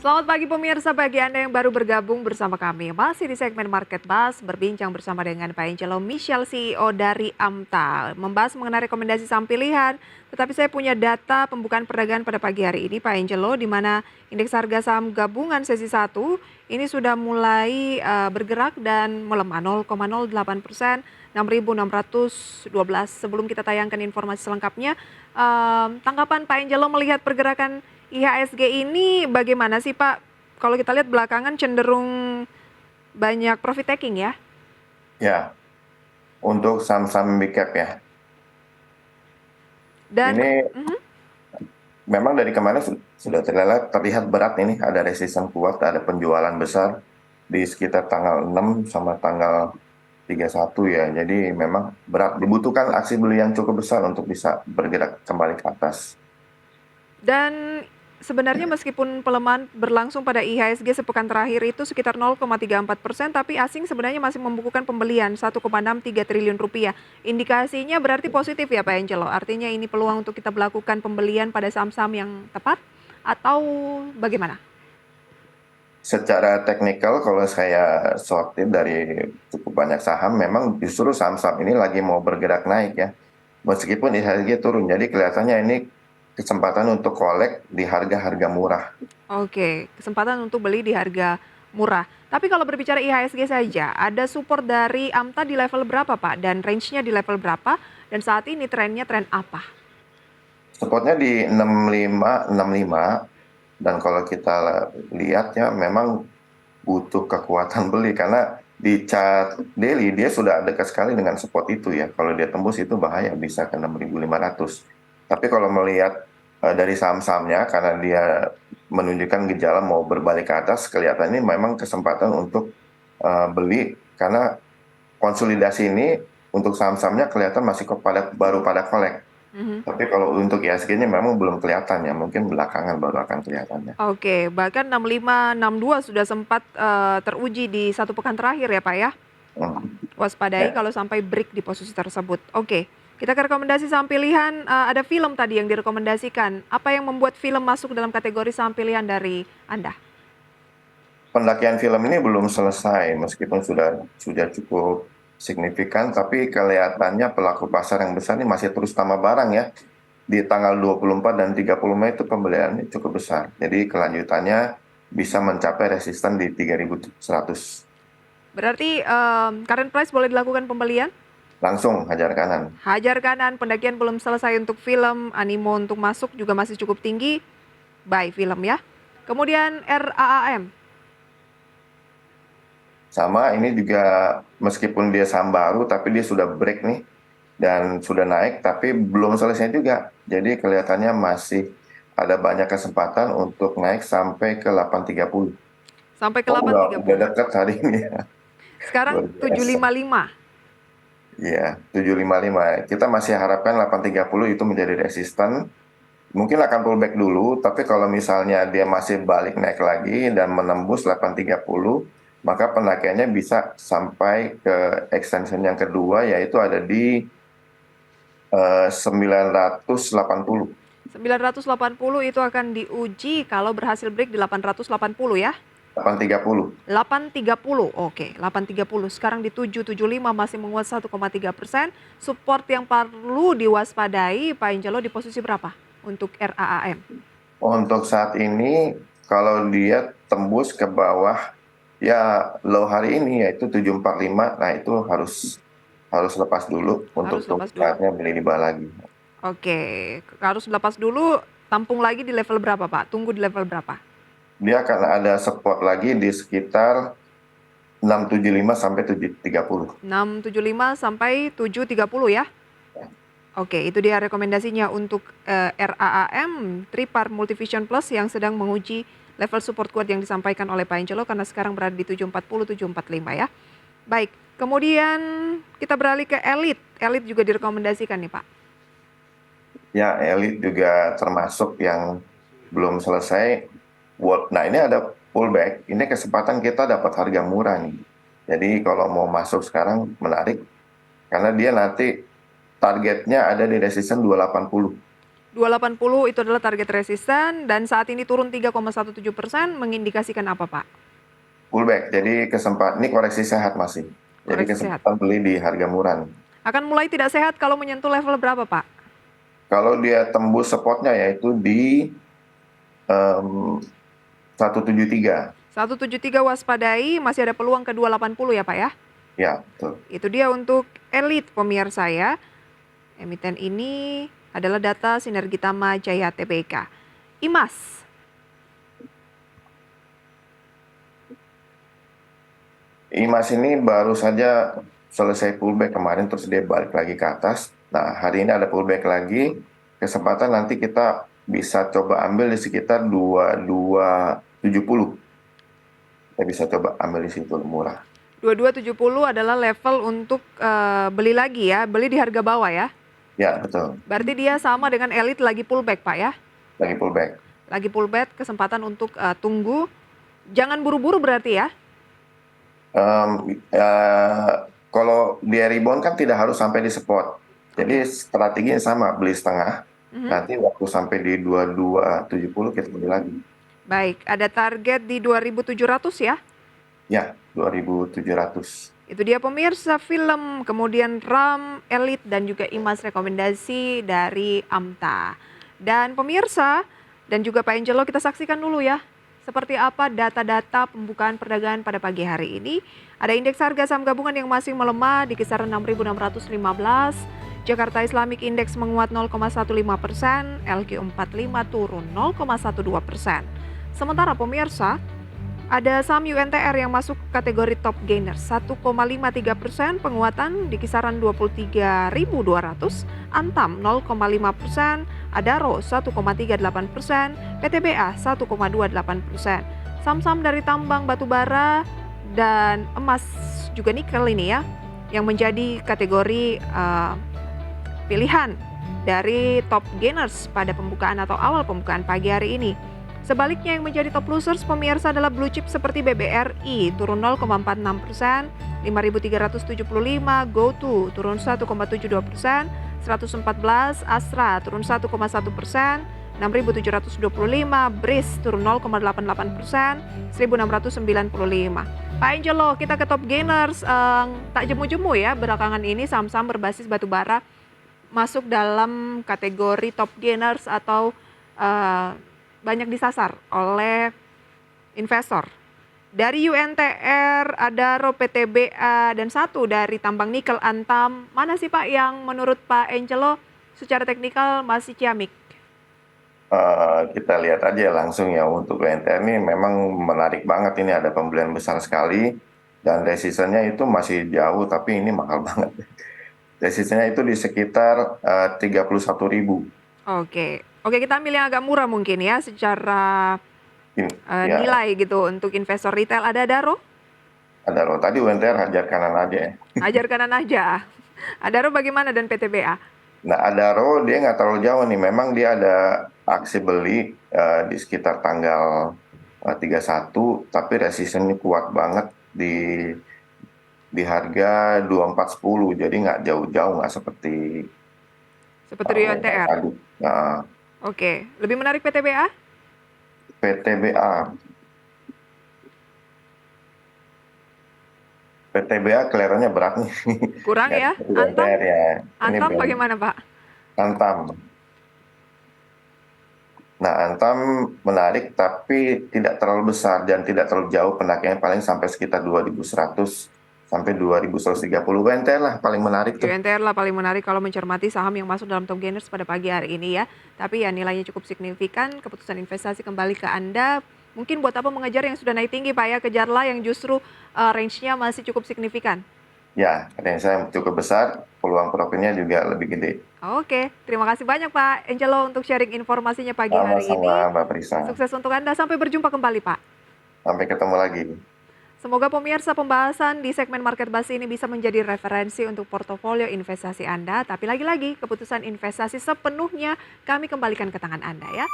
Selamat pagi pemirsa, bagi Anda yang baru bergabung bersama kami. Masih di segmen Market Buzz, berbincang bersama dengan Pak Angelo Michel, CEO dari Amta. Membahas mengenai rekomendasi saham pilihan, tetapi saya punya data pembukaan perdagangan pada pagi hari ini Pak Angelo, di mana indeks harga saham gabungan sesi 1 ini sudah mulai bergerak dan melemah 0,08%, 6.612. Sebelum kita tayangkan informasi selengkapnya, tanggapan Pak Angelo melihat pergerakan IHSG ini bagaimana sih Pak? Kalau kita lihat belakangan cenderung banyak profit taking ya. Ya, untuk saham-saham big cap ya. Dan Ini memang dari kemarin sudah terlihat berat ini, ada resisten kuat, ada penjualan besar di sekitar tanggal 6 sama tanggal 31 ya. Jadi memang berat, dibutuhkan aksi beli yang cukup besar untuk bisa bergerak kembali ke atas. dan sebenarnya meskipun pelemahan berlangsung pada IHSG sepekan terakhir itu sekitar 0,34%, tapi asing sebenarnya masih membukukan pembelian 1,63 triliun rupiah. Indikasinya berarti positif ya Pak Angelo. Artinya ini peluang untuk kita melakukan pembelian pada saham-saham yang tepat atau bagaimana? Secara teknikal kalau saya sortir dari cukup banyak saham, memang justru saham-saham ini lagi mau bergerak naik ya. Meskipun IHSG turun, jadi kelihatannya ini kesempatan untuk kolek di harga-harga murah. Oke, kesempatan untuk beli di harga murah. Tapi kalau berbicara IHSG saja, ada support dari Amta di level berapa Pak? Dan range-nya di level berapa? Dan saat ini trennya tren apa? Supportnya di 6565, dan kalau kita lihat ya memang butuh kekuatan beli karena di chart daily dia sudah dekat sekali dengan support itu ya. Kalau dia tembus itu bahaya, bisa ke 6.500. Tapi kalau melihat dari saham-sahamnya, karena dia menunjukkan gejala mau berbalik ke atas, kelihatan ini memang kesempatan untuk beli, karena konsolidasi ini untuk saham-sahamnya kelihatan masih baru pada kolek. Mhm. Tapi kalau untuk IHSG-nya memang belum kelihatan ya, mungkin belakangan baru akan kelihatannya. Oke, bahkan 6562 sudah sempat teruji di satu pekan terakhir ya Pak ya? Hmm. Waspadai Ya, kalau sampai break di posisi tersebut. Oke, kita ke rekomendasi saham pilihan. Ada film tadi yang direkomendasikan. Apa yang membuat film masuk dalam kategori saham pilihan dari Anda? pendakian film ini belum selesai, meskipun sudah cukup signifikan, tapi kelihatannya pelaku pasar yang besar ini masih terus tambah barang ya. Di tanggal 24 dan 30 Mei itu pembeliannya cukup besar. Jadi kelanjutannya bisa mencapai resisten di 3.100. Berarti current price boleh dilakukan pembelian? Langsung hajar kanan. Hajar kanan, pendakian belum selesai untuk film, animo untuk masuk juga masih cukup tinggi. Buy film ya. Kemudian RAAM. Sama ini juga, meskipun dia saham baru tapi dia sudah break nih dan sudah naik, tapi belum selesai juga. Jadi kelihatannya masih ada banyak kesempatan untuk naik sampai ke 830. Sampai ke Oh, udah 830. dekat hari ini ya. Sekarang Luar biasa. 755. Iya, 755. Kita masih harapkan 830 itu menjadi resisten. Mungkin akan pullback dulu, tapi kalau misalnya dia masih balik naik lagi dan menembus 830, maka pendakiannya bisa sampai ke extension yang kedua, yaitu ada di 980. 980 itu akan diuji kalau berhasil break di 880 ya. 830. 830, oke, 830. Sekarang di 775 masih menguat 1,3%. Support yang perlu diwaspadai Pak Angelo di posisi berapa untuk RAAM? Untuk saat ini, kalau dia tembus ke bawah, ya low hari ini yaitu 745, nah itu harus lepas dulu untuk Harus tunggu lepas dulu. saatnya beli di bawah lagi. Oke, harus lepas dulu. Tampung lagi di level berapa Pak? Tunggu di level berapa? Dia akan ada support lagi di sekitar 675 sampai 730. 675 sampai 730 ya. Oke, itu dia rekomendasinya untuk RAAM Tripar Multivision Plus yang sedang menguji level support kuat yang disampaikan oleh Pak Angelo karena sekarang berada di 740 745 ya. Baik, kemudian kita beralih ke Elite. Elite juga direkomendasikan nih Pak. Ya, elit juga termasuk yang belum selesai. Nah, ini ada pullback. Ini kesempatan kita dapat harga murah nih. Jadi kalau mau masuk sekarang menarik, karena dia nanti targetnya ada di resisten 280. 280 itu adalah target resisten dan saat ini turun 3,17% mengindikasikan apa, Pak? Pullback, jadi ini koreksi sehat masih. Jadi Koreksi sehat. kesempatan beli di harga murah. Akan mulai tidak sehat kalau menyentuh level berapa, Pak? Kalau dia tembus spotnya yaitu di 173. 173 waspadai, masih ada peluang ke 280 ya, Pak ya? Ya, betul. Itu dia untuk elit pemirsa ya. Emiten ini adalah data Sinergitama Jaya Tbk. IMAS. IMAS ini baru saja selesai pullback kemarin, terus dia balik lagi ke atas. Nah, hari ini ada pullback lagi. Kesempatan nanti kita bisa coba ambil di sekitar 2270. Kita bisa coba ambil di situ murah. 2270 adalah level untuk beli lagi ya, beli di harga bawah ya? Ya, betul. Berarti dia sama dengan elit lagi pullback, Pak ya? Lagi pullback. Lagi pullback, kesempatan untuk tunggu. Jangan buru-buru berarti ya? Kalau dia rebound kan tidak harus sampai di spot. Jadi strateginya sama, beli setengah. Nanti waktu sampai di 2270 kita beli lagi. Baik, ada target di 2700 ya? Ya, 2700. Itu dia pemirsa film, kemudian RAM, elit, dan juga IMAS rekomendasi dari AMTA. Dan pemirsa, dan juga Pak Angelo, kita saksikan dulu ya. Seperti apa data-data pembukaan perdagangan pada pagi hari ini. Ada indeks harga saham gabungan yang masih melemah di kisaran 6.615. Jakarta Islamic Index menguat 0,15%, LQ45 turun 0,12%. Sementara pemirsa, ada saham UNTR yang masuk kategori top gainer 1,53%, penguatan di kisaran 23.200, Antam 0,5%, Adaro 1,38%, PTBA 1,28%. Saham-saham dari tambang batubara dan emas juga nikel ini ya, yang menjadi kategori pilihan dari top gainers pada pembukaan atau awal pembukaan pagi hari ini. Sebaliknya yang menjadi top losers pemirsa adalah blue chip seperti BBRI turun 0,46%, 5.375, GoTo turun 1,72%, 114, Astra turun 1,1%, 6.725, BRIS turun 0,88%, 1.695. Pak Angelo, kita ke top gainers, tak jemu-jemu ya belakangan ini saham-saham berbasis batubara masuk dalam kategori top gainers atau banyak disasar oleh investor. Dari UNTR, Adaro, PTBA, dan satu dari tambang nikel Antam. Mana sih Pak yang menurut Pak Angelo secara teknikal masih ciamik? Kita lihat aja langsung ya, untuk UNTR ini memang menarik banget, ini ada pembelian besar sekali dan resistennya itu masih jauh tapi ini mahal banget. Resistennya itu di sekitar 31.000. Oke, kita ambil yang agak murah mungkin ya secara nilai gitu untuk investor retail. Ada Adaro? Adaro, tadi UNTR hajar kanan aja ya. Hajar kanan aja. Adaro bagaimana dan PTBA? Nah, Adaro dia nggak terlalu jauh nih, memang dia ada aksi beli di sekitar tanggal 31, tapi resistennya kuat banget di harga 2410, jadi nggak jauh-jauh, nggak seperti UNTR. Nah, Oke, lebih menarik PTBA? PTBA kelihatannya berat nih. Kurang ya? Antam? Ya. Antam bagaimana Pak? Antam. Nah, Antam menarik tapi tidak terlalu besar dan tidak terlalu jauh, pendakiannya paling sampai sekitar 2.100 sampai 2.130. UNTR lah paling menarik tuh. UNTR lah paling menarik kalau mencermati saham yang masuk dalam top gainers pada pagi hari ini ya. Tapi ya nilainya cukup signifikan, keputusan investasi kembali ke Anda. Mungkin buat apa mengejar yang sudah naik tinggi Pak ya, kejarlah yang justru range-nya masih cukup signifikan. Ya, range-nya cukup besar, peluang profitnya juga lebih gede. Oke, terima kasih banyak Pak Angelo untuk sharing informasinya pagi hari ini. Sama-sama Mbak Prisa. Sukses untuk Anda, sampai berjumpa kembali Pak. Sampai ketemu lagi. Semoga pemirsa pembahasan di segmen Market Buzz ini bisa menjadi referensi untuk portofolio investasi Anda. Tapi lagi-lagi keputusan investasi sepenuhnya kami kembalikan ke tangan Anda ya.